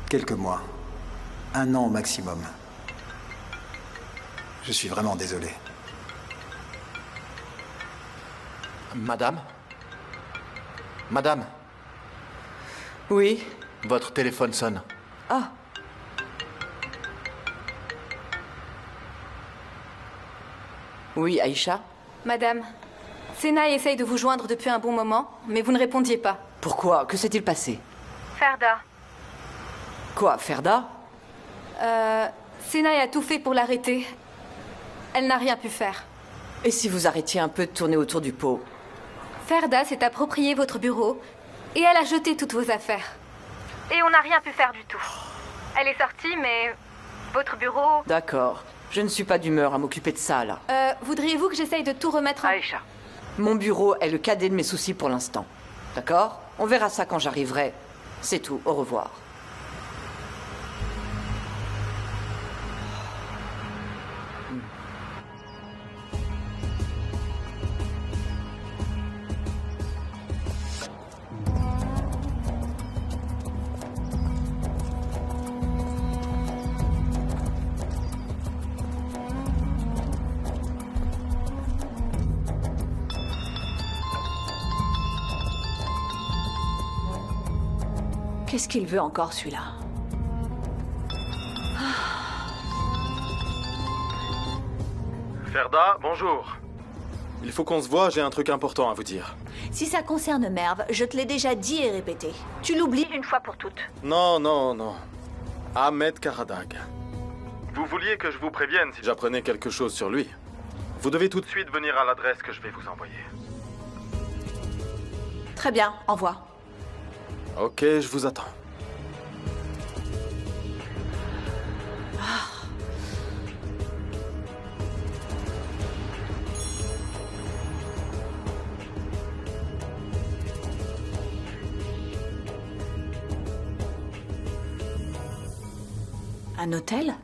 Quelques mois. 1 an au maximum. Je suis vraiment désolé. Madame? Madame? Oui. Votre téléphone sonne. Ah. Oui, Aïcha? Madame, Sena essaye de vous joindre depuis un bon moment, mais vous ne répondiez pas. Pourquoi? Que s'est-il passé? Ferda. Quoi, Ferda? Sena a tout fait pour l'arrêter. Elle n'a rien pu faire. Et si vous arrêtiez un peu de tourner autour du pot? Ferda s'est approprié votre bureau et elle a jeté toutes vos affaires. Et on n'a rien pu faire du tout. Elle est sortie, mais votre bureau... D'accord. Je ne suis pas d'humeur à m'occuper de ça, là. Voudriez-vous que j'essaye de tout remettre en... Aïcha. Mon bureau est le cadet de mes soucis pour l'instant. D'accord? On verra ça quand j'arriverai. C'est tout. Au revoir. Qu'est-ce qu'il veut encore, celui-là? Ferda, bonjour. Il faut qu'on se voie, j'ai un truc important à vous dire. Si ça concerne Merv, je te l'ai déjà dit et répété. Tu l'oublies une fois pour toutes. Non, non, non. Ahmed Karadag. Vous vouliez que je vous prévienne si j'apprenais quelque chose sur lui. Vous devez tout de suite venir à l'adresse que je vais vous envoyer. Très bien, envoie. Ok, je vous attends. Un hôtel?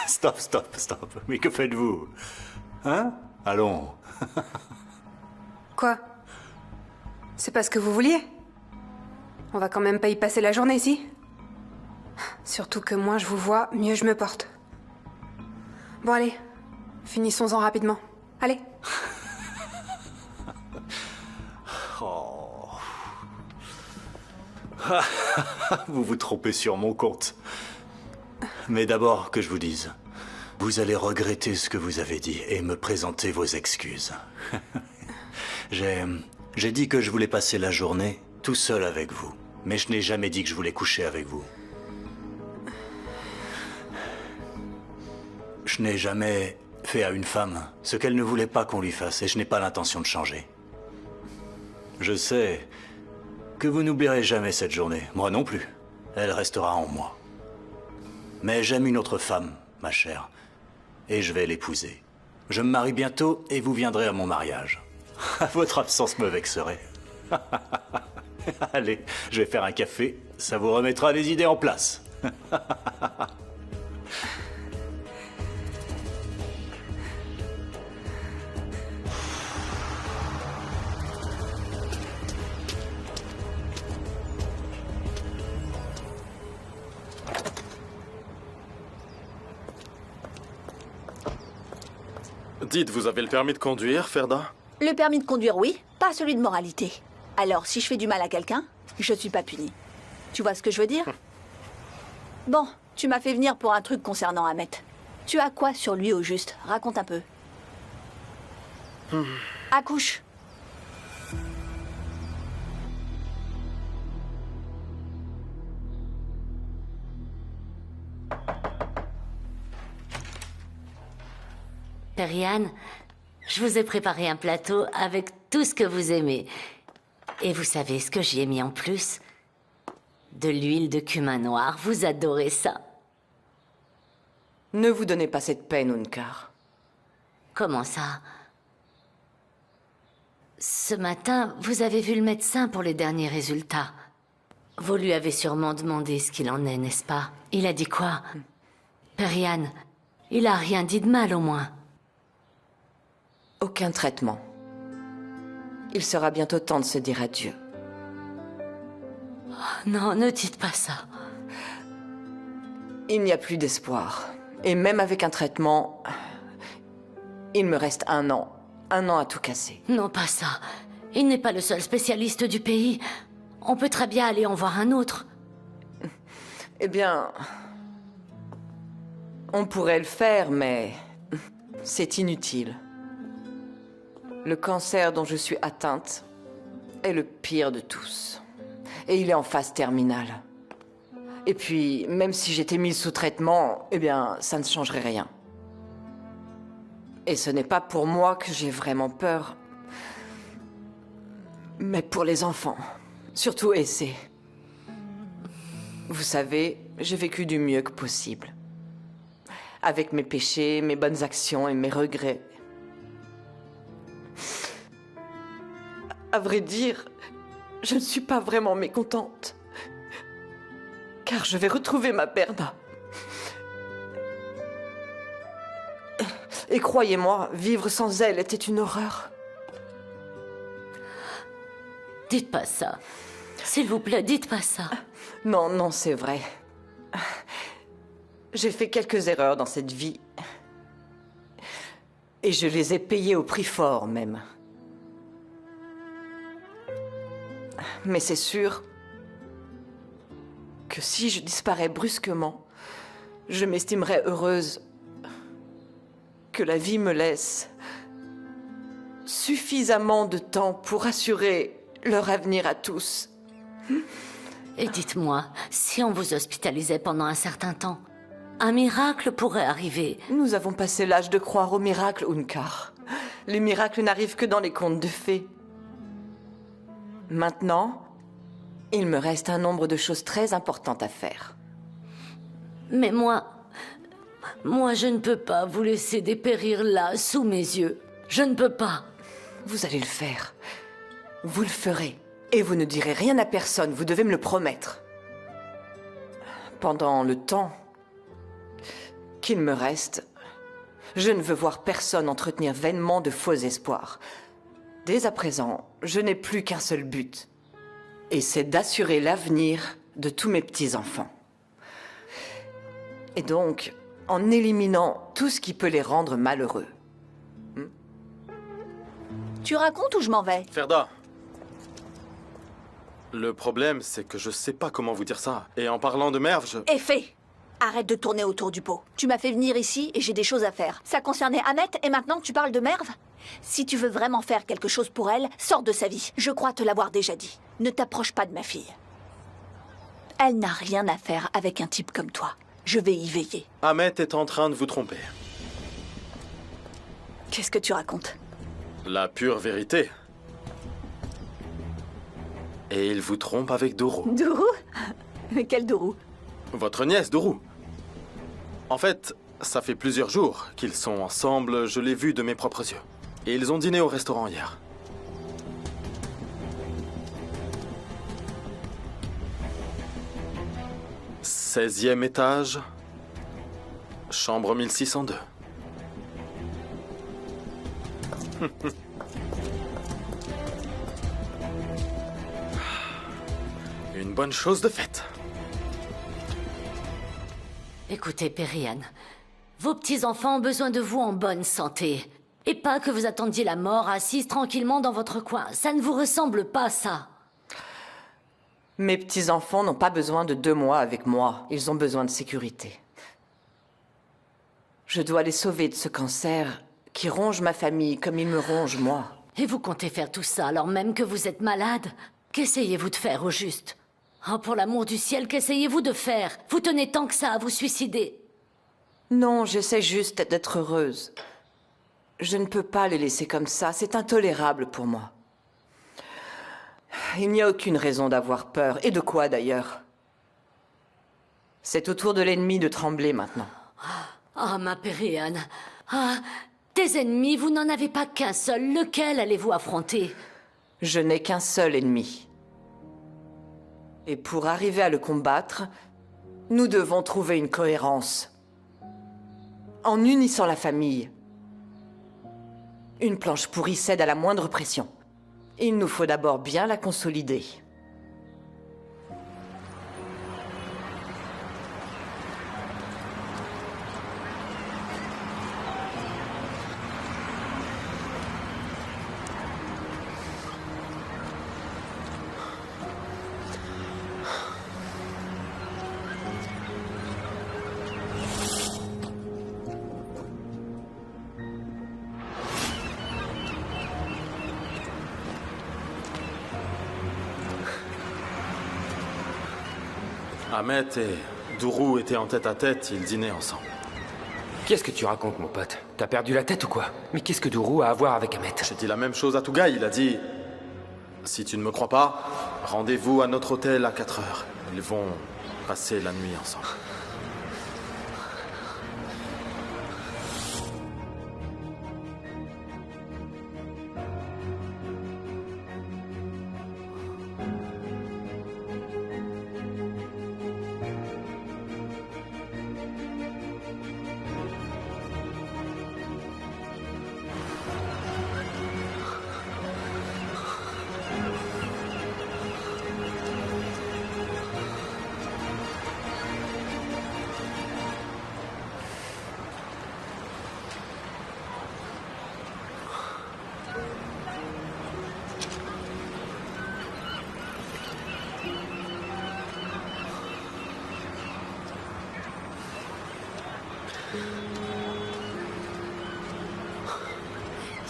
Stop, stop, stop. Mais que faites-vous? Hein? Allons. Quoi? C'est pas ce que vous vouliez? On va quand même pas y passer la journée, si? Surtout que moins je vous vois, mieux je me porte. Bon, allez. Finissons-en rapidement. Allez. Oh. Vous vous trompez sur mon compte. Mais d'abord, que je vous dise, vous allez regretter ce que vous avez dit et me présenter vos excuses. J'ai dit que je voulais passer la journée tout seul avec vous, mais je n'ai jamais dit que je voulais coucher avec vous. Je n'ai jamais fait à une femme ce qu'elle ne voulait pas qu'on lui fasse et je n'ai pas l'intention de changer. Je sais que vous n'oublierez jamais cette journée, moi non plus. Elle restera en moi. Mais j'aime une autre femme, ma chère, et je vais l'épouser. Je me marie bientôt et vous viendrez à mon mariage. Votre absence me vexerait. Allez, je vais faire un café, ça vous remettra les idées en place. Dites, vous avez le permis de conduire, Ferda? Le permis de conduire, oui, pas celui de moralité. Alors, si je fais du mal à quelqu'un, je suis pas punie. Tu vois ce que je veux dire? Bon, tu m'as fait venir pour un truc concernant Ahmet. Tu as quoi sur lui au juste? Raconte un peu. Accouche. Periane, je vous ai préparé un plateau avec tout ce que vous aimez. Et vous savez ce que j'y ai mis en plus? De l'huile de cumin noir, vous adorez ça. Ne vous donnez pas cette peine, Unkar. Comment ça? Ce matin, vous avez vu le médecin pour les derniers résultats. Vous lui avez sûrement demandé ce qu'il en est, n'est-ce pas? Il a dit quoi? Periane, il a rien dit de mal au moins. Aucun traitement. Il sera bientôt temps de se dire adieu. Oh, non, ne dites pas ça. Il n'y a plus d'espoir. Et même avec un traitement, il me reste 1 an. 1 an à tout casser. Non, pas ça. Il n'est pas le seul spécialiste du pays. On peut très bien aller en voir un autre. Eh bien... on pourrait le faire, mais... c'est inutile. Le cancer dont je suis atteinte est le pire de tous. Et il est en phase terminale. Et puis, même si j'étais mise sous traitement, eh bien, ça ne changerait rien. Et ce n'est pas pour moi que j'ai vraiment peur, mais pour les enfants. Surtout Essay. Vous savez, j'ai vécu du mieux que possible. Avec mes péchés, mes bonnes actions et mes regrets. À vrai dire, je ne suis pas vraiment mécontente. Car je vais retrouver ma Berna. Et croyez-moi, vivre sans elle était une horreur. Dites pas ça. S'il vous plaît, dites pas ça. Non, non, c'est vrai. J'ai fait quelques erreurs dans cette vie. Et je les ai payées au prix fort, même. Mais c'est sûr que si je disparais brusquement, je m'estimerais heureuse que la vie me laisse suffisamment de temps pour assurer leur avenir à tous. Et dites-moi, si on vous hospitalisait pendant un certain temps, un miracle pourrait arriver. Nous avons passé l'âge de croire aux miracles, Unkar. Les miracles n'arrivent que dans les contes de fées. Maintenant, il me reste un nombre de choses très importantes à faire. Mais moi, je ne peux pas vous laisser dépérir là, sous mes yeux. Je ne peux pas. Vous allez le faire. Vous le ferez. Et vous ne direz rien à personne, vous devez me le promettre. Pendant le temps qu'il me reste, je ne veux voir personne entretenir vainement de faux espoirs. Dès à présent, je n'ai plus qu'un seul but. Et c'est d'assurer l'avenir de tous mes petits-enfants. Et donc, en éliminant tout ce qui peut les rendre malheureux. Tu racontes ou je m'en vais? Ferda. Le problème, c'est que je sais pas comment vous dire ça. Et en parlant de Merve, je... Effet! Arrête de tourner autour du pot. Tu m'as fait venir ici et j'ai des choses à faire. Ça concernait Ahmet et maintenant tu parles de Merve? Si tu veux vraiment faire quelque chose pour elle, sors de sa vie. Je crois te l'avoir déjà dit. Ne t'approche pas de ma fille. Elle n'a rien à faire avec un type comme toi. Je vais y veiller. Ahmet est en train de vous tromper. Qu'est-ce que tu racontes? La pure vérité. Et il vous trompe avec Dourou. Dourou? Mais quel Dourou? Votre nièce, Dourou. En fait, ça fait plusieurs jours qu'ils sont ensemble, je l'ai vu de mes propres yeux. Et ils ont dîné au restaurant hier. « 16e étage, chambre 1602. » Une bonne chose de faite. Écoutez, Periane, vos petits-enfants ont besoin de vous en bonne santé. Et pas que vous attendiez la mort assise tranquillement dans votre coin. Ça ne vous ressemble pas, ça. Mes petits-enfants n'ont pas besoin de 2 mois avec moi. Ils ont besoin de sécurité. Je dois les sauver de ce cancer qui ronge ma famille comme il me ronge moi. Et vous comptez faire tout ça alors même que vous êtes malade? Qu'essayez-vous de faire au juste? Oh, pour l'amour du ciel, qu'essayez-vous de faire? Vous tenez tant que ça à vous suicider? Non, j'essaie juste d'être heureuse. Je ne peux pas les laisser comme ça, c'est intolérable pour moi. Il n'y a aucune raison d'avoir peur, et de quoi d'ailleurs? C'est au tour de l'ennemi de trembler maintenant. Ah, ma Periane. Ah, des ennemis, vous n'en avez pas qu'un seul. Lequel allez-vous affronter? Je n'ai qu'un seul ennemi. Et pour arriver à le combattre, nous devons trouver une cohérence. en unissant la famille. Une planche pourrie cède à la moindre pression. Il nous faut d'abord bien la consolider. Ahmet et Duru étaient en tête-à-tête, ils dînaient ensemble. Qu'est-ce que tu racontes, mon pote? T'as perdu la tête ou quoi? Mais qu'est-ce que Duru a à voir avec Ahmet? J'ai dit la même chose à Touga, il a dit... Si tu ne me crois pas, rendez-vous à notre hôtel à 4 heures. Ils vont passer la nuit ensemble.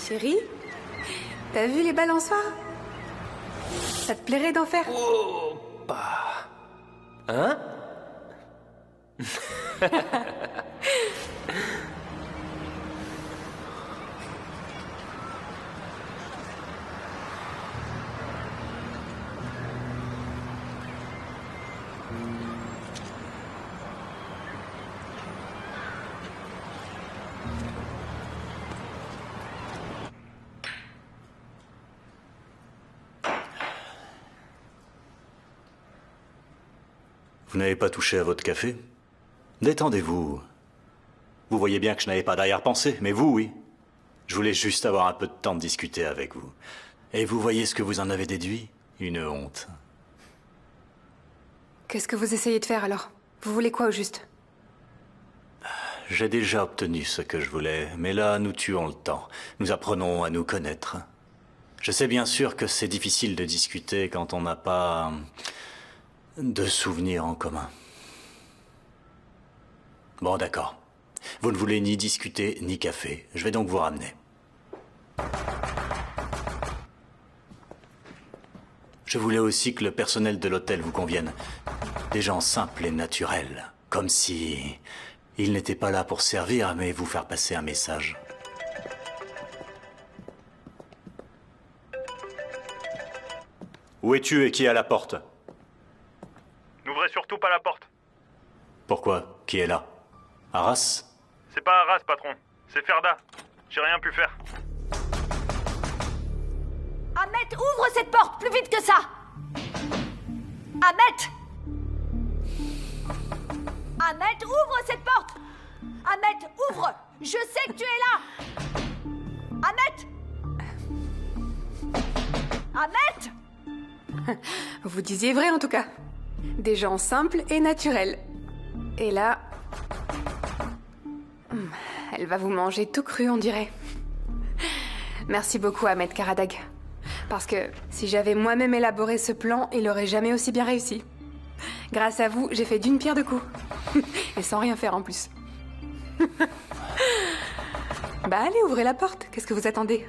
Chérie, t'as vu les balançoires? Ça te plairait d'en faire? Oh, bah... Hein? Vous n'avez pas touché à votre café? Détendez-vous. Vous voyez bien que je n'avais pas d'arrière-pensée, mais vous, oui. Je voulais juste avoir un peu de temps de discuter avec vous. Et vous voyez ce que vous en avez déduit? Une honte. Qu'est-ce que vous essayez de faire alors? Vous voulez quoi au juste? J'ai déjà obtenu ce que je voulais, mais là, nous tuons le temps. Nous apprenons à nous connaître. Je sais bien sûr que c'est difficile de discuter quand on n'a pas... de souvenirs en commun. Bon, d'accord. Vous ne voulez ni discuter, ni café. Je vais donc vous ramener. Je voulais aussi que le personnel de l'hôtel vous convienne. Des gens simples et naturels. Comme si... ils n'étaient pas là pour servir, mais vous faire passer un message. Où es-tu et qui est à la porte? N'ouvrez surtout pas la porte. Pourquoi? Qui est là? Arras? C'est pas Arras, patron. C'est Ferda. J'ai rien pu faire. Ahmet, ouvre cette porte, plus vite que ça! Ahmet! Ahmet, ouvre cette porte! Ahmet, ouvre! Je sais que tu es là! Ahmet! Ahmet! Vous disiez vrai en tout cas. Des gens simples et naturels. Et là... elle va vous manger tout cru, on dirait. Merci beaucoup, Ahmet Karadag. Parce que si j'avais moi-même élaboré ce plan, il aurait jamais aussi bien réussi. Grâce à vous, j'ai fait d'une pierre deux coups. Et sans rien faire en plus. Bah allez, ouvrez la porte. Qu'est-ce que vous attendez?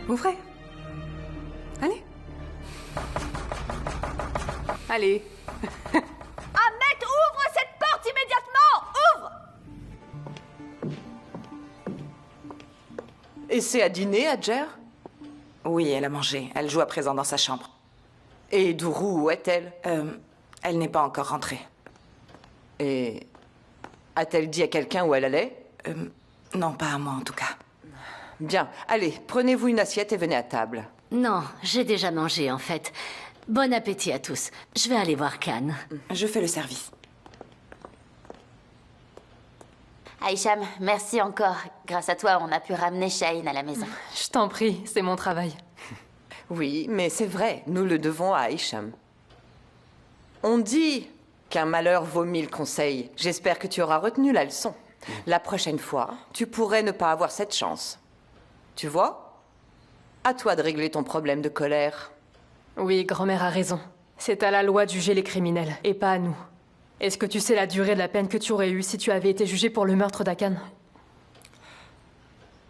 Ouvrez. Allez. Allez. Ahmet, ouvre cette porte immédiatement! Ouvre! Et c'est à dîner, Hadjer? Oui, elle a mangé. Elle joue à présent dans sa chambre. Et Duru, où est-elle? Elle n'est pas encore rentrée. Et a-t-elle dit à quelqu'un où elle allait? Non, pas à moi en tout cas. Bien, allez, prenez-vous une assiette et venez à table. Non, j'ai déjà mangé en fait. Bon appétit à tous. Je vais aller voir Khan. Je fais le service. Aïcham, merci encore. Grâce à toi, on a pu ramener Shaheen à la maison. Je t'en prie, c'est mon travail. Oui, mais c'est vrai, nous le devons à Hicham. On dit qu'un malheur vaut 1000 conseils. J'espère que tu auras retenu la leçon. La prochaine fois, tu pourrais ne pas avoir cette chance. Tu vois? À toi de régler ton problème de colère. Oui, grand-mère a raison. C'est à la loi de juger les criminels, et pas à nous. Est-ce que tu sais la durée de la peine que tu aurais eue si tu avais été jugé pour le meurtre d'Akan?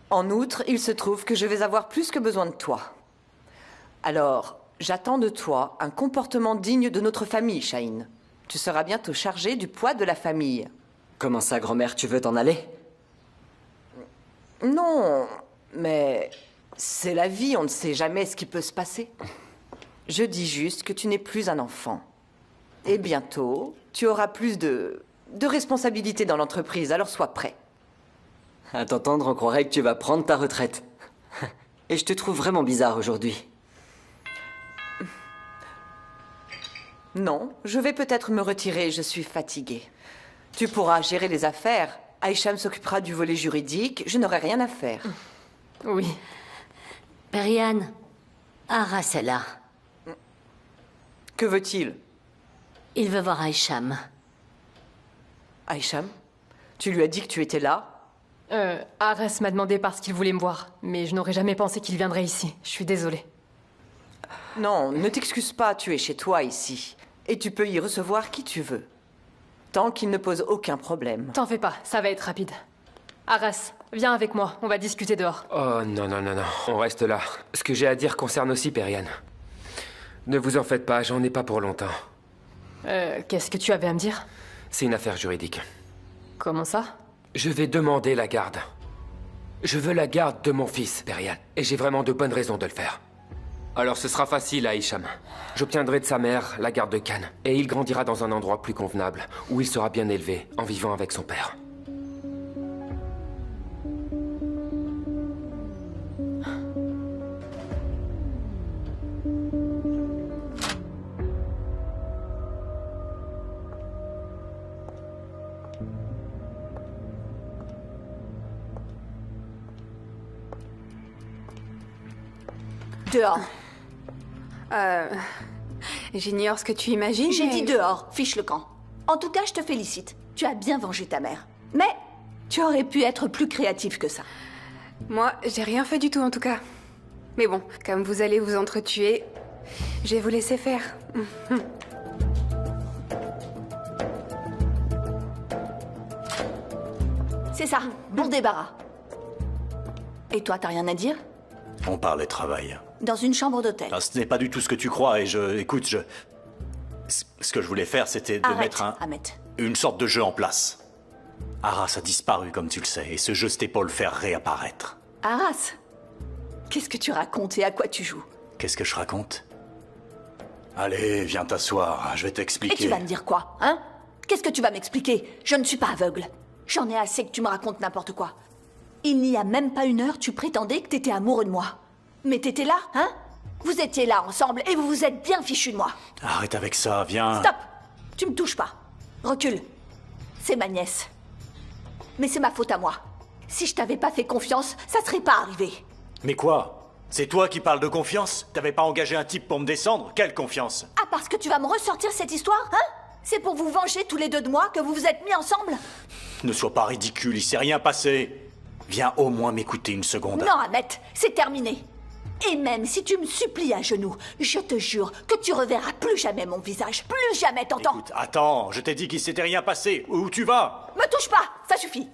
En outre, il se trouve que je vais avoir plus que besoin de toi. Alors, j'attends de toi un comportement digne de notre famille, Shaheen. Tu seras bientôt chargé du poids de la famille. Comment ça, grand-mère, tu veux t'en aller? Non, mais c'est la vie, on ne sait jamais ce qui peut se passer. Je dis juste que tu n'es plus un enfant. Et bientôt, tu auras plus de responsabilités dans l'entreprise, alors sois prêt. À t'entendre, on croirait que tu vas prendre ta retraite. Et je te trouve vraiment bizarre aujourd'hui. Non, je vais peut-être me retirer, je suis fatiguée. Tu pourras gérer les affaires. Aïcham s'occupera du volet juridique, je n'aurai rien à faire. Oui. Periane, Aras est là. Que veut-il? Il veut voir Aïcham. Aïcham? Tu lui as dit que tu étais là? Aras m'a demandé parce qu'il voulait me voir, mais je n'aurais jamais pensé qu'il viendrait ici. Je suis désolée. Non, ne t'excuse pas, tu es chez toi ici. Et tu peux y recevoir qui tu veux. Tant qu'il ne pose aucun problème. T'en fais pas, ça va être rapide. Aras, viens avec moi, on va discuter dehors. Oh non, non, non, non, on reste là. Ce que j'ai à dire concerne aussi Periane. Ne vous en faites pas, j'en ai pas pour longtemps. Qu'est-ce que tu avais à me dire? C'est une affaire juridique. Comment ça? Je vais demander la garde. Je veux la garde de mon fils, Periane. Et j'ai vraiment de bonnes raisons de le faire. Alors ce sera facile à Hicham. J'obtiendrai de sa mère la garde de Khan. Et il grandira dans un endroit plus convenable, où il sera bien élevé, en vivant avec son père. Dehors. J'ignore ce que tu imagines. J'ai mais... dit dehors, fiche le camp. En tout cas, je te félicite. Tu as bien vengé ta mère. Mais tu aurais pu être plus créatif que ça. Moi, j'ai rien fait du tout en tout cas. Mais bon, comme vous allez vous entretuer, je vais vous laisser faire. C'est ça, bon débarras. Et toi, t'as rien à dire? On parlait travail. Dans une chambre d'hôtel. Ah, ce n'est pas du tout ce que tu crois et écoute, ce que je voulais faire, c'était de mettre Ahmet. une sorte de jeu en place. Aras a disparu, comme tu le sais, et ce jeu, c'était pour le faire réapparaître. Aras, qu'est-ce que tu racontes et à quoi tu joues? Qu'est-ce que je raconte? Allez, viens t'asseoir, je vais t'expliquer. Et tu vas me dire quoi, hein? Qu'est-ce que tu vas m'expliquer? Je ne suis pas aveugle. J'en ai assez que tu me racontes n'importe quoi. Il n'y a même pas une heure, tu prétendais que t'étais amoureux de moi. Mais t'étais là, hein? Vous étiez là ensemble et vous vous êtes bien fichus de moi. Arrête avec ça, viens. Stop! Tu me touches pas. Recule. C'est ma nièce. Mais c'est ma faute à moi. Si je t'avais pas fait confiance, ça serait pas arrivé. Mais quoi? C'est toi qui parles de confiance? T'avais pas engagé un type pour me descendre? Quelle confiance? Ah, parce que tu vas me ressortir cette histoire, hein? C'est pour vous venger tous les deux de moi que vous vous êtes mis ensemble? Ne sois pas ridicule, il s'est rien passé. Viens au moins m'écouter une seconde. Non, Ahmet, c'est terminé. Et même si tu me supplies à genoux, je te jure que tu reverras plus jamais mon visage. Plus jamais, t'entends? Écoute, attends, je t'ai dit qu'il s'était rien passé. Où tu vas? Me touche pas, ça suffit.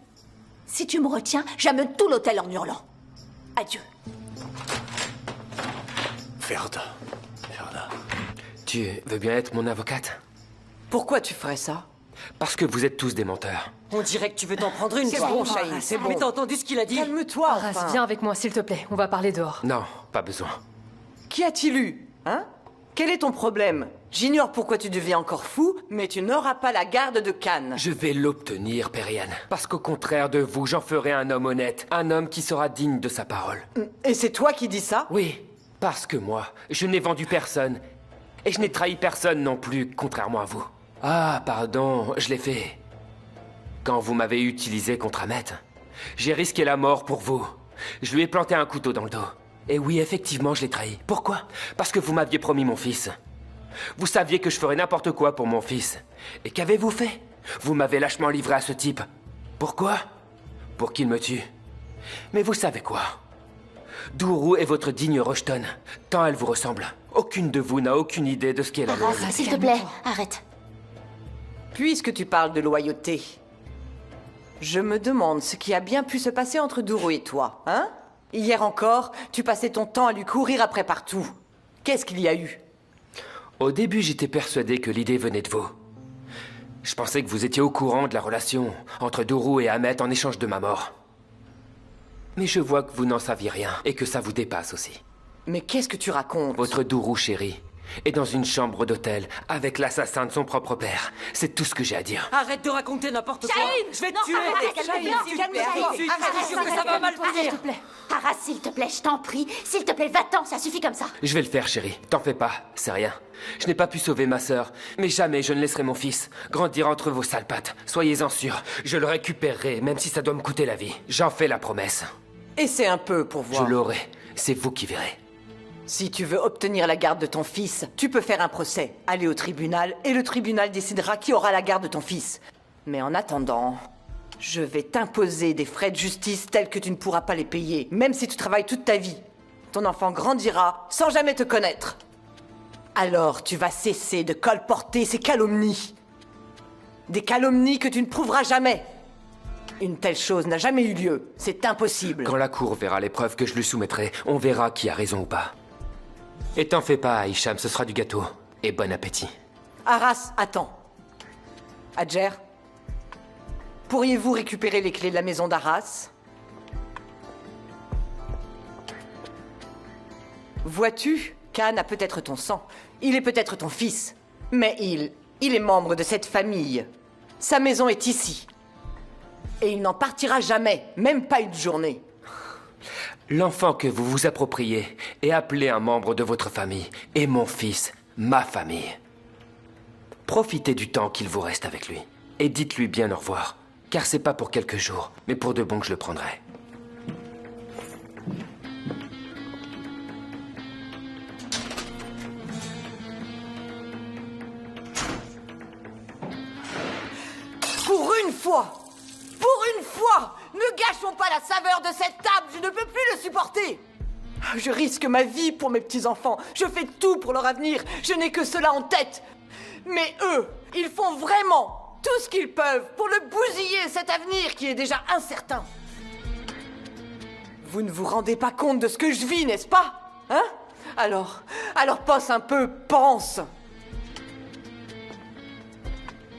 Si tu me retiens, j'amène tout l'hôtel en hurlant. Adieu. Ferda. Tu veux bien être mon avocate? Pourquoi tu ferais ça? Parce que vous êtes tous des menteurs. On dirait que tu veux t'en prendre une, C'est toi. bon, Shaheen, c'est bon. Mais t'as entendu ce qu'il a dit? Calme-toi, Aras, enfin. viens avec moi, s'il te plaît. On va parler dehors. Non, pas besoin. Qu'y a-t-il eu? Hein? Quel est ton problème? J'ignore pourquoi tu deviens encore fou, mais tu n'auras pas la garde de Khan. Je vais l'obtenir, Periane. Parce qu'au contraire de vous, j'en ferai un homme honnête. Un homme qui sera digne de sa parole. Et c'est toi qui dis ça? Oui, parce que moi, je n'ai vendu personne. Et je n'ai trahi personne non plus, contrairement à vous. Ah, pardon, je l'ai fait. Quand vous m'avez utilisé contre Ahmet, j'ai risqué la mort pour vous. Je lui ai planté un couteau dans le dos. Et oui, effectivement, je l'ai trahi. Pourquoi? Parce que vous m'aviez promis mon fils. Vous saviez que je ferais n'importe quoi pour mon fils. Et qu'avez-vous fait? Vous m'avez lâchement livré à ce type. Pourquoi? Pour qu'il me tue. Mais vous savez quoi? Dourou est votre digne Rushton, tant elle vous ressemble. Aucune de vous n'a aucune idée de ce qu'est la loyauté. S'il te plaît, arrête. Puisque tu parles de loyauté, je me demande ce qui a bien pu se passer entre Dourou et toi, hein? Hier encore, tu passais ton temps à lui courir après partout. Qu'est-ce qu'il y a eu? Au début, j'étais persuadé que l'idée venait de vous. Je pensais que vous étiez au courant de la relation entre Dourou et Ahmet en échange de ma mort. Mais je vois que vous n'en saviez rien et que ça vous dépasse aussi. Mais qu'est-ce que tu racontes? Votre Dourou chéri est dans une chambre d'hôtel avec l'assassin de son propre père. C'est tout ce que j'ai à dire. Arrête de raconter n'importe quoi. Je vais te tuer. Je jure que ça va mal finir. Arrête, s'il te plaît, je t'en prie. S'il te plaît, va-t'en, ça suffit comme ça. Je vais le faire, chérie. T'en fais pas, c'est rien. Je n'ai pas pu sauver ma sœur, mais jamais je ne laisserai mon fils grandir entre vos sales pattes. Soyez-en sûrs, je le récupérerai, même si ça doit me coûter la vie. J'en fais la promesse. Essaie un peu pour voir. Je l'aurai. C'est vous qui verrez. Si tu veux obtenir la garde de ton fils, tu peux faire un procès, aller au tribunal, et le tribunal décidera qui aura la garde de ton fils. Mais en attendant, je vais t'imposer des frais de justice tels que tu ne pourras pas les payer, même si tu travailles toute ta vie. Ton enfant grandira sans jamais te connaître. Alors tu vas cesser de colporter ces calomnies. Des calomnies que tu ne prouveras jamais. Une telle chose n'a jamais eu lieu. C'est impossible. Quand la cour verra les preuves que je lui soumettrai, on verra qui a raison ou pas. Et t'en fais pas, Hicham, ce sera du gâteau. Et bon appétit. Arras, attends. Adjer, pourriez-vous récupérer les clés de la maison d'Arras? Vois-tu, Khan a peut-être ton sang. Il est peut-être ton fils. Mais il est membre de cette famille. Sa maison est ici. Et il n'en partira jamais, même pas une journée. L'enfant que vous vous appropriez est appelé un membre de votre famille. Et mon fils, ma famille. Profitez du temps qu'il vous reste avec lui. Et dites-lui bien au revoir. Car c'est pas pour quelques jours, mais pour de bon que je le prendrai. Pour une fois! Pour une fois! Ne gâchons pas la saveur de cette table, je ne peux plus le supporter! Je risque ma vie pour mes petits-enfants, je fais tout pour leur avenir, je n'ai que cela en tête! Mais eux, ils font vraiment tout ce qu'ils peuvent pour le bousiller, cet avenir qui est déjà incertain! Vous ne vous rendez pas compte de ce que je vis, n'est-ce pas? Hein? Alors pense un peu, pense!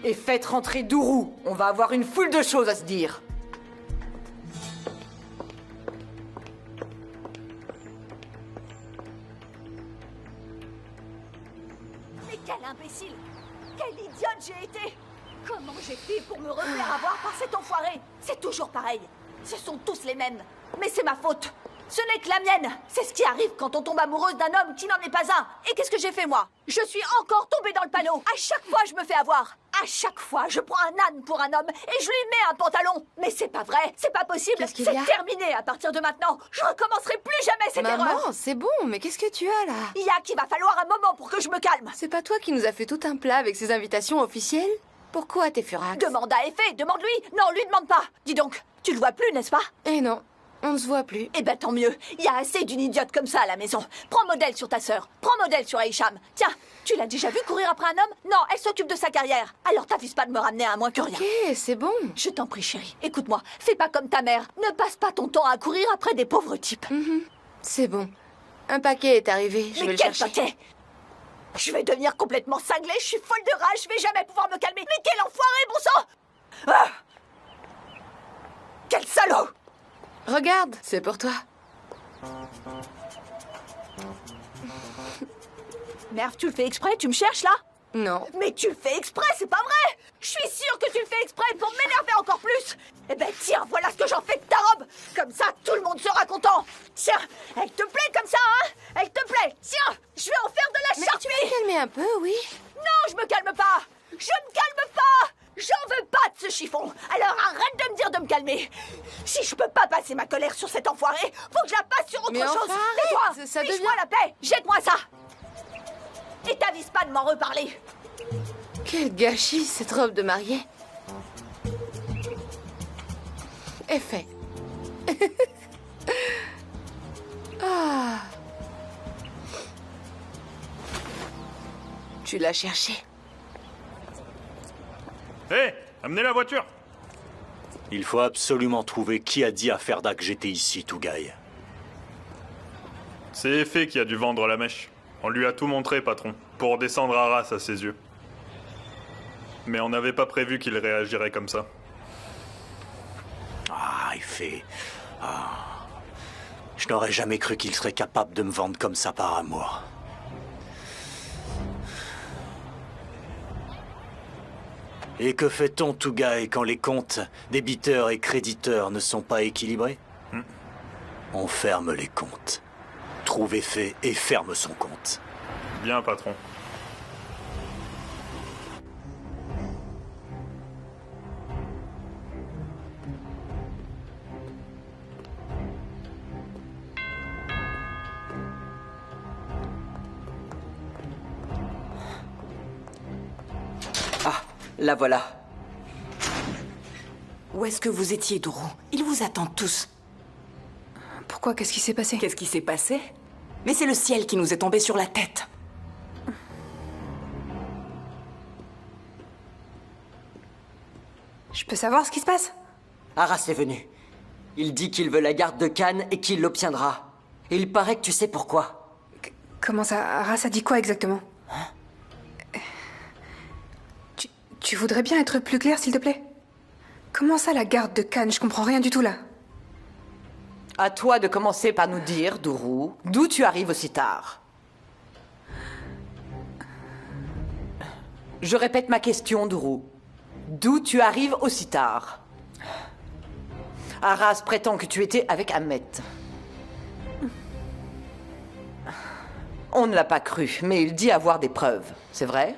Et faites rentrer Dourou. On va avoir une foule de choses à se dire. Mais quel imbécile! Quelle idiote j'ai été! Comment j'ai fait pour me refaire avoir par cet enfoiré? C'est toujours pareil. Ce sont tous les mêmes. Mais c'est ma faute. Ce n'est que la mienne. C'est ce qui arrive quand on tombe amoureuse d'un homme qui n'en est pas un. Et qu'est-ce que j'ai fait, moi? Je suis encore tombée dans le panneau. À chaque fois, je me fais avoir. À chaque fois, je prends un âne pour un homme et je lui mets un pantalon. Mais c'est pas vrai. C'est pas possible. C'est terminé à partir de maintenant. Je recommencerai plus jamais cette erreur. Maman, c'est bon, mais qu'est-ce que tu as, là? Il y a qu'il va falloir un moment pour que je me calme. C'est pas toi qui nous as fait tout un plat avec ces invitations officielles? Pourquoi t'es furax? Demande à Effet, demande-lui. Non, lui demande pas. Dis donc, tu le vois plus, n'est-ce pas? Eh non. On ne se voit plus. Eh ben tant mieux. Il y a assez d'une idiote comme ça à la maison. Prends modèle sur ta sœur. Prends modèle sur Hicham. Tiens, tu l'as déjà vu courir après un homme? Non, elle s'occupe de sa carrière. Alors t'avises pas de me ramener à moins que rien. Ok, c'est bon. Je t'en prie, chérie. Écoute-moi. Fais pas comme ta mère. Ne passe pas ton temps à courir après des pauvres types. C'est bon. Un paquet est arrivé. Je vais le chercher. Mais quel paquet? Je vais devenir complètement cinglée. Je suis folle de rage. Je vais jamais pouvoir me calmer. Mais quel enfoiré, bon sang! Ah! Quel salaud! Regarde, c'est pour toi. Merv, tu le fais exprès? Tu me cherches, là? Non. Mais tu le fais exprès, c'est pas vrai! Je suis sûre que tu le fais exprès pour m'énerver encore plus! Eh ben tiens, voilà ce que j'en fais de ta robe! Comme ça, tout le monde sera content! Tiens, elle te plaît comme ça, hein? Elle te plaît! Tiens, je vais en faire de la charpie! Tu peux te calmer un peu, oui? Non, je me calme pas! Je me calme pas! J'en veux pas de ce chiffon. Alors arrête de me dire de me calmer. Si je peux pas passer ma colère sur cet enfoiré, faut que je la passe sur autre Mais chose. enfin, Tais-toi, arrête, ça fiche-moi la paix, jette-moi ça. Et t'avise pas de m'en reparler. Quel gâchis, cette robe de mariée. Est fait. Ah. Tu l'as cherché. Hé, amenez la voiture. Il faut absolument trouver qui a dit à Ferda que j'étais ici, Tougaï. C'est Effet qui a dû vendre la mèche. On lui a tout montré, patron, pour descendre Arras à ses yeux. Mais on n'avait pas prévu qu'il réagirait comme ça. Ah, Effet... Ah... Je n'aurais jamais cru qu'il serait capable de me vendre comme ça par amour. Et que fait-on, Tougaï, quand les comptes débiteurs et créditeurs ne sont pas équilibrés? On ferme les comptes. Trouve Effet et ferme son compte. Bien, patron. Ah, la voilà. Où est-ce que vous étiez, Dourou? Ils vous attendent tous. Pourquoi? Qu'est-ce qui s'est passé? Qu'est-ce qui s'est passé? Mais c'est le ciel qui nous est tombé sur la tête. Je peux savoir ce qui se passe? Arras est venu. Il dit qu'il veut la garde de Cannes et qu'il l'obtiendra. Et il paraît que tu sais pourquoi. Comment ça? Arras a dit quoi exactement? Tu voudrais bien être plus clair, s'il te plaît? Comment ça, la garde de Cannes? Je comprends rien du tout, là. À toi de commencer par nous dire, Dourou, d'où tu arrives aussi tard. Je répète ma question, Dourou. D'où tu arrives aussi tard? Arras prétend que tu étais avec Ahmet. On ne l'a pas cru, mais il dit avoir des preuves. C'est vrai?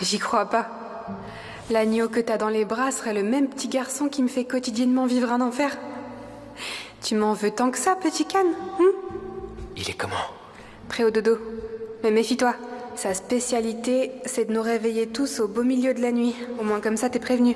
J'y crois pas. L'agneau que t'as dans les bras serait le même petit garçon qui me fait quotidiennement vivre un enfer. Tu m'en veux tant que ça, petit Cannes? Il est comment? Prêt au dodo. Mais méfie-toi. Sa spécialité, c'est de nous réveiller tous au beau milieu de la nuit. Au moins comme ça, t'es prévenu.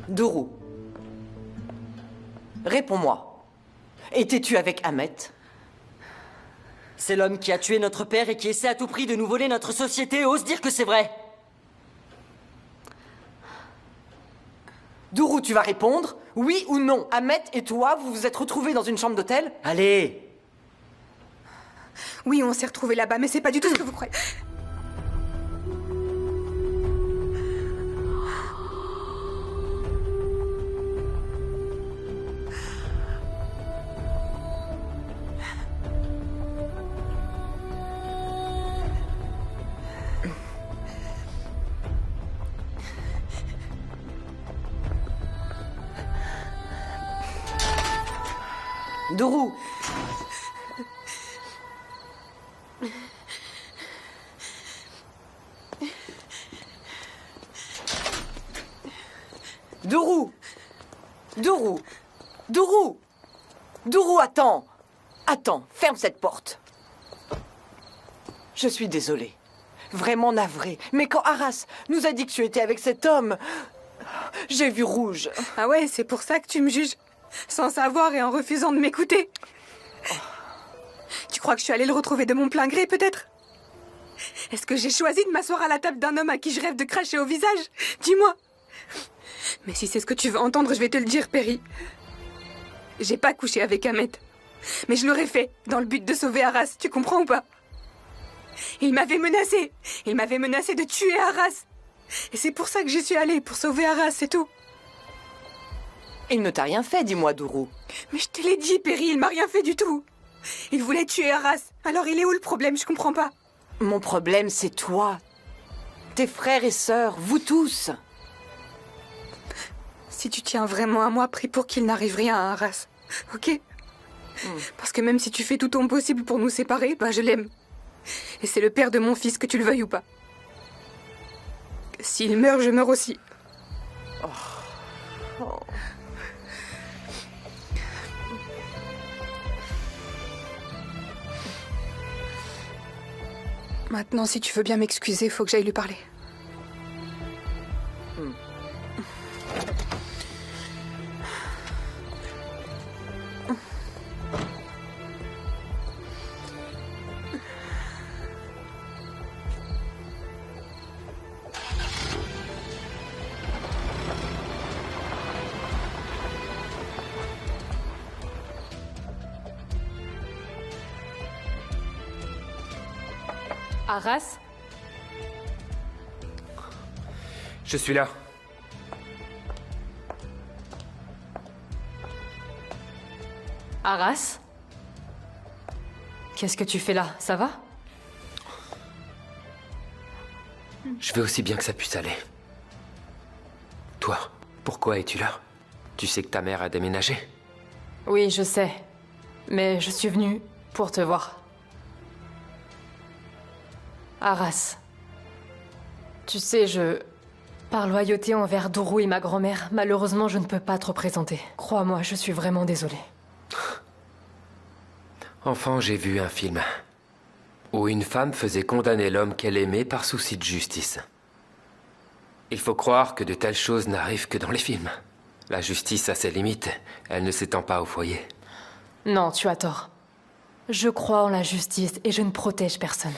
Dourou, réponds-moi. Étais-tu avec Ahmet? C'est l'homme qui a tué notre père et qui essaie à tout prix de nous voler notre société. Ose dire que c'est vrai. Dourou, tu vas répondre? Oui ou non? Ahmet et toi, vous vous êtes retrouvés dans une chambre d'hôtel? Allez! Oui, on s'est retrouvés là-bas, mais c'est pas du tout ce que vous croyez. Dourou! Dourou! Dourou! Dourou! Dourou, attends! Attends, ferme cette porte. Je suis désolée. Vraiment navrée. Mais quand Arras nous a dit que tu étais avec cet homme, j'ai vu rouge. Ah ouais, c'est pour ça que tu me juges? Sans savoir et en refusant de m'écouter? Tu crois que je suis allée le retrouver de mon plein gré, peut-être? Est-ce que j'ai choisi de m'asseoir à la table d'un homme à qui je rêve de cracher au visage? Dis-moi. Mais si c'est ce que tu veux entendre, je vais te le dire, Perry. J'ai pas couché avec Ahmet. Mais je l'aurais fait, dans le but de sauver Arras, tu comprends ou pas? Il m'avait menacé. Il m'avait menacé de tuer Arras. Et c'est pour ça que j'y suis allée, pour sauver Arras, c'est tout. Il ne t'a rien fait, dis-moi, Dourou. Mais je te l'ai dit, Perry, il m'a rien fait du tout. Il voulait tuer Arras. Alors il est où le problème? Je comprends pas. Mon problème, c'est toi. Tes frères et sœurs, vous tous. Si tu tiens vraiment à moi, prie pour qu'il n'arrive rien à Arras. Ok? Parce que même si tu fais tout ton possible pour nous séparer, je l'aime. Et c'est le père de mon fils, que tu le veuilles ou pas. S'il meurt, je meurs aussi. Maintenant, si tu veux bien m'excuser, faut que j'aille lui parler. Arras? Je suis là. Arras? Qu'est-ce que tu fais là? Ça va? Je vais aussi bien que ça puisse aller. Toi, pourquoi es-tu là? Tu sais que ta mère a déménagé? Oui, je sais. Mais je suis venue pour te voir. Arras. Tu sais, par loyauté envers Dourou et ma grand-mère, malheureusement, je ne peux pas te représenter. Crois-moi, je suis vraiment désolée. Enfant, j'ai vu un film où une femme faisait condamner l'homme qu'elle aimait par souci de justice. Il faut croire que de telles choses n'arrivent que dans les films. La justice a ses limites, elle ne s'étend pas au foyer. Non, tu as tort. Je crois en la justice et je ne protège personne.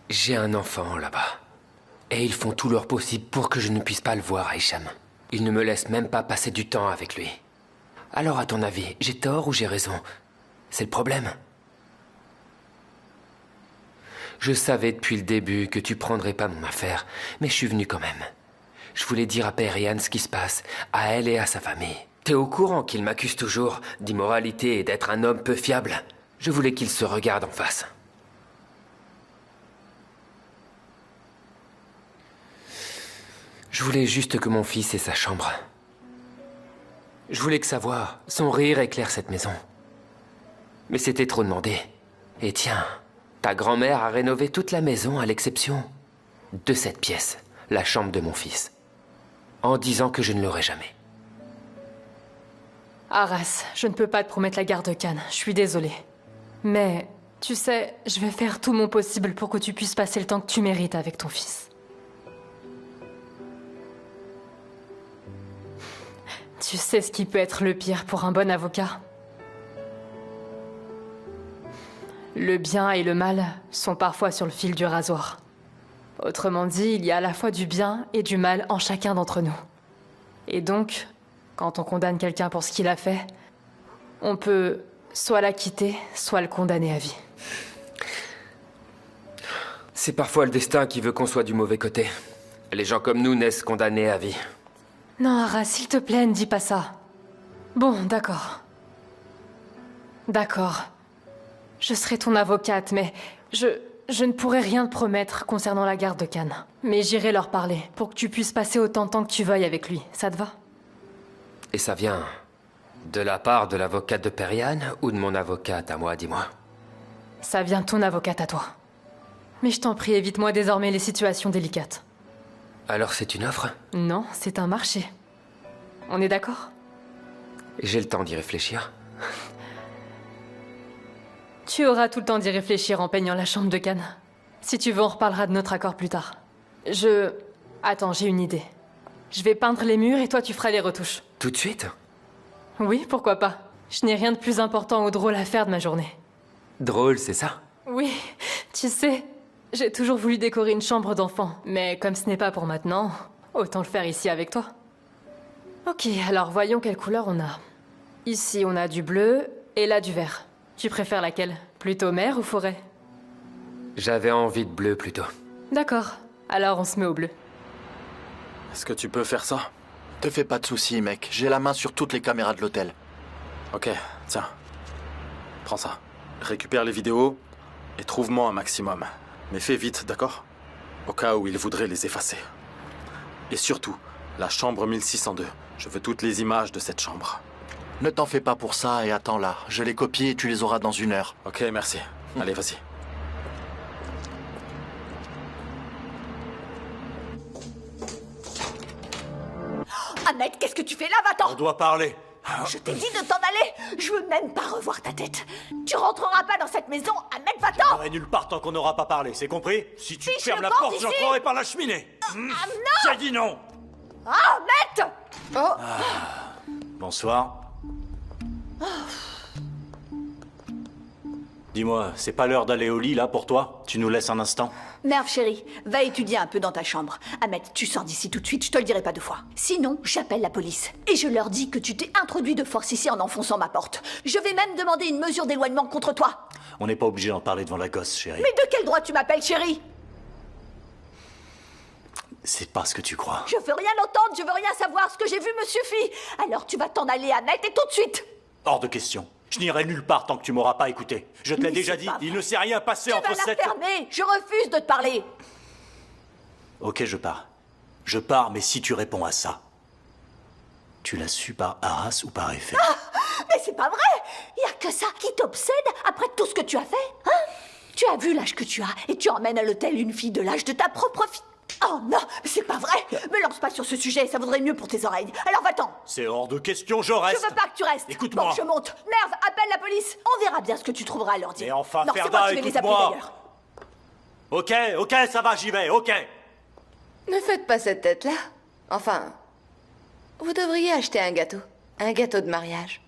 J'ai un enfant là-bas. Et ils font tout leur possible pour que je ne puisse pas le voir, Hicham. Ils ne me laissent même pas passer du temps avec lui. Alors, à ton avis, j'ai tort ou j'ai raison? C'est le problème. Je savais depuis le début que tu prendrais pas mon affaire, mais je suis venu quand même. Je voulais dire à Perihan ce qui se passe, à elle et à sa famille. T'es au courant qu'il m'accuse toujours d'immoralité et d'être un homme peu fiable? Je voulais qu'il se regarde en face. Je voulais juste que mon fils ait sa chambre. Je voulais que sa voix, son rire éclaire cette maison. Mais c'était trop demandé. Et tiens, ta grand-mère a rénové toute la maison à l'exception de cette pièce, la chambre de mon fils, en disant que je ne l'aurais jamais. Arras, je ne peux pas te promettre la garde de Cannes, je suis désolée. Mais, tu sais, je vais faire tout mon possible pour que tu puisses passer le temps que tu mérites avec ton fils. Tu sais ce qui peut être le pire pour un bon avocat? Le bien et le mal sont parfois sur le fil du rasoir. Autrement dit, il y a à la fois du bien et du mal en chacun d'entre nous. Et donc, Quand on condamne quelqu'un pour ce qu'il a fait, on peut soit l'acquitter, soit le condamner à vie. C'est parfois le destin qui veut qu'on soit du mauvais côté. Les gens comme nous naissent condamnés à vie. Non, Ara, s'il te plaît, ne dis pas ça. Bon, d'accord. D'accord. Je serai ton avocate, mais je ne pourrai rien te promettre concernant la garde de Cannes. Mais j'irai leur parler, pour que tu puisses passer autant de temps que tu veuilles avec lui. Ça te va? Et ça vient de la part de l'avocate de Periane ou de mon avocate à moi, dis-moi? Ça vient de ton avocate à toi. Mais je t'en prie, évite-moi désormais les situations délicates. Alors c'est une offre? Non, c'est un marché. On est d'accord? J'ai le temps d'y réfléchir. Tu auras tout le temps d'y réfléchir en peignant la chambre de Cannes. Si tu veux, on reparlera de notre accord plus tard. Attends, j'ai une idée. Je vais peindre les murs et toi tu feras les retouches. Tout de suite? Oui, pourquoi pas. Je n'ai rien de plus important ou drôle à faire de ma journée. Drôle, c'est ça? Oui, tu sais, j'ai toujours voulu décorer une chambre d'enfant. Mais comme ce n'est pas pour maintenant, autant le faire ici avec toi. Ok, alors voyons quelle couleur on a. Ici, on a du bleu et là du vert. Tu préfères laquelle? Plutôt mer ou forêt? J'avais envie de bleu plutôt. D'accord, alors on se met au bleu. Est-ce que tu peux faire ça? Te fais pas de soucis, mec. J'ai la main sur toutes les caméras de l'hôtel. Ok, tiens. Prends ça. Récupère les vidéos et trouve-moi un maximum. Mais fais vite, d'accord? Au cas où il voudrait les effacer. Et surtout, la chambre 1602. Je veux toutes les images de cette chambre. Ne t'en fais pas pour ça et attends là. Je les copie et tu les auras dans 1 heure. Ok, merci. Allez, vas-y. Ahmed, qu'est-ce que tu fais là? Va-t'en! On doit parler. Je t'ai dit de t'en aller! Je veux même pas revoir ta tête. Tu rentreras pas dans cette maison, Ahmed, va-t'en! Je n'irai nulle part tant qu'on n'aura pas parlé, c'est compris? Si tu Fiche fermes le la camp porte, d'ici. j'entrerai par la cheminée. Ah non! J'ai dit non. Ahmed! Oh! Bonsoir. Dis-moi, c'est pas l'heure d'aller au lit, là, pour toi? Tu nous laisses un instant? Merve, chérie, va étudier un peu dans ta chambre. Ahmed, tu sors d'ici tout de suite, je te le dirai pas 2 fois. Sinon, j'appelle la police. Et je leur dis que tu t'es introduit de force ici en enfonçant ma porte. Je vais même demander une mesure d'éloignement contre toi. On n'est pas obligé d'en parler devant la gosse, chérie. Mais de quel droit tu m'appelles chérie? C'est pas ce que tu crois. Je veux rien entendre, je veux rien savoir. Ce que j'ai vu me suffit. Alors tu vas t'en aller, Ahmed, et tout de suite. Hors de question. Je n'irai nulle part tant que tu m'auras pas écouté. Je te l'ai déjà dit, il ne s'est rien passé entre Tu vas la cette... fermer. Je refuse de te parler. Ok, je pars. Je pars, mais si tu réponds à ça... Tu l'as su par Arras ou par effet? Ah, mais c'est pas vrai. Il y a que ça qui t'obsède après tout ce que tu as fait, hein? Tu as vu l'âge que tu as et tu emmènes à l'hôtel une fille de l'âge de ta propre fille. Oh non, c'est pas vrai. Me lance pas sur ce sujet, ça vaudrait mieux pour tes oreilles. Alors va-t'en. C'est hors de question, je reste. Je veux pas que tu restes. Écoute-moi. Bon, je monte. Merve, appelle la police. On verra bien ce que tu trouveras à leur dire. Mais enfin, non, c'est Ferda, moi qui vais les appeler écoute-moi. d'ailleurs. Ok, ça va, j'y vais, ok. Ne faites pas cette tête-là. Enfin, vous devriez acheter un gâteau. Un gâteau de mariage.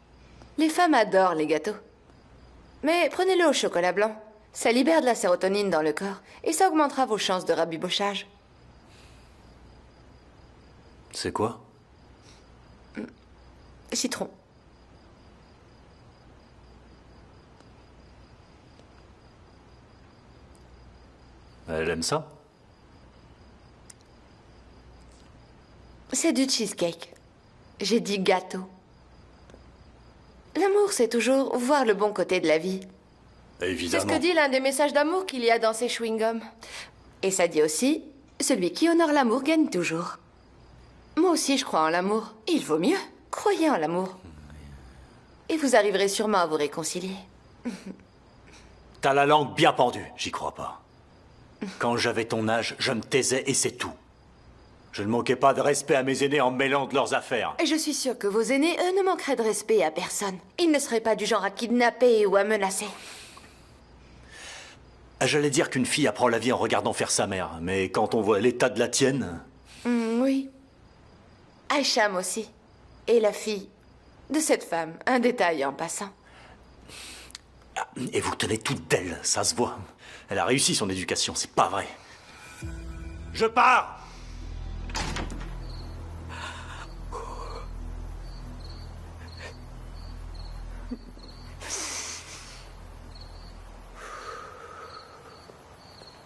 Les femmes adorent les gâteaux. Mais prenez-le au chocolat blanc. Ça libère de la sérotonine dans le corps et ça augmentera vos chances de rabibochage. C'est quoi? Citron. Elle aime ça? C'est du cheesecake. J'ai dit gâteau. L'amour, c'est toujours voir le bon côté de la vie. Évidemment. C'est ce que dit l'un des messages d'amour qu'il y a dans ces chewing-gums. Et ça dit aussi, celui qui honore l'amour gagne toujours. Moi aussi, je crois en l'amour. Il vaut mieux. Croyez en l'amour. Et vous arriverez sûrement à vous réconcilier. T'as la langue bien pendue, j'y crois pas. Quand j'avais ton âge, je me taisais et c'est tout. Je ne manquais pas de respect à mes aînés en me mêlant de leurs affaires. Et je suis sûre que vos aînés, eux, ne manqueraient de respect à personne. Ils ne seraient pas du genre à kidnapper ou à menacer. J'allais dire qu'une fille apprend la vie en regardant faire sa mère, mais quand on voit l'état de la tienne... Oui. Aïcham aussi. Et la fille de cette femme. Un détail en passant. Et vous tenez toutes d'elle, ça se voit. Elle a réussi son éducation, c'est pas vrai. Je pars!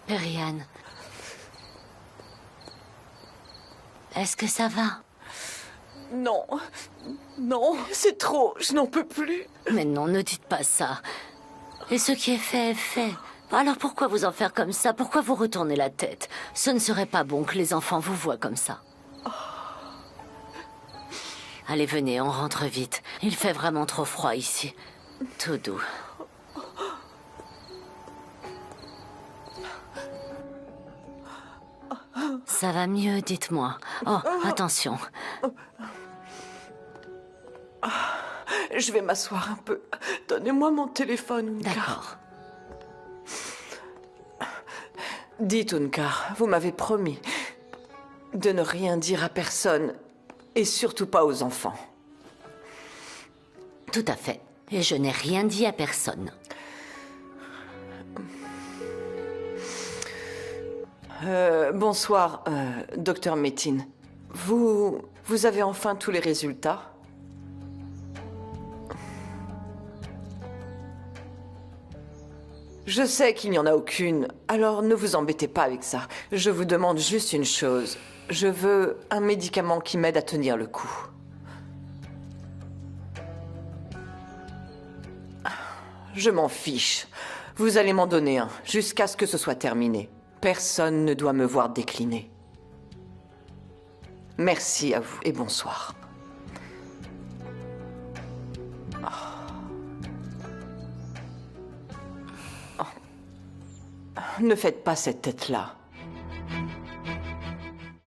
Periane. Est-ce que ça va? Non. Non, c'est trop. Je n'en peux plus. Mais non, ne dites pas ça. Et ce qui est fait est fait. Alors pourquoi vous en faire comme ça? Pourquoi vous retournez la tête? Ce ne serait pas bon que les enfants vous voient comme ça. Allez, venez, on rentre vite. Il fait vraiment trop froid ici. Tout doux. Ça va mieux, dites-moi. Oh, attention. Je vais m'asseoir un peu. Donnez-moi mon téléphone, Unkar. D'accord. Dites, Unkar, vous m'avez promis de ne rien dire à personne, et surtout pas aux enfants. Tout à fait. Et je n'ai rien dit à personne. Bonsoir, docteur Metin. Vous avez enfin tous les résultats? Je sais qu'il n'y en a aucune, alors ne vous embêtez pas avec ça. Je vous demande juste une chose. Je veux un médicament qui m'aide à tenir le coup. Je m'en fiche. Vous allez m'en donner un, jusqu'à ce que ce soit terminé. Personne ne doit me voir décliner. Merci à vous et bonsoir. Ne faites pas cette tête-là.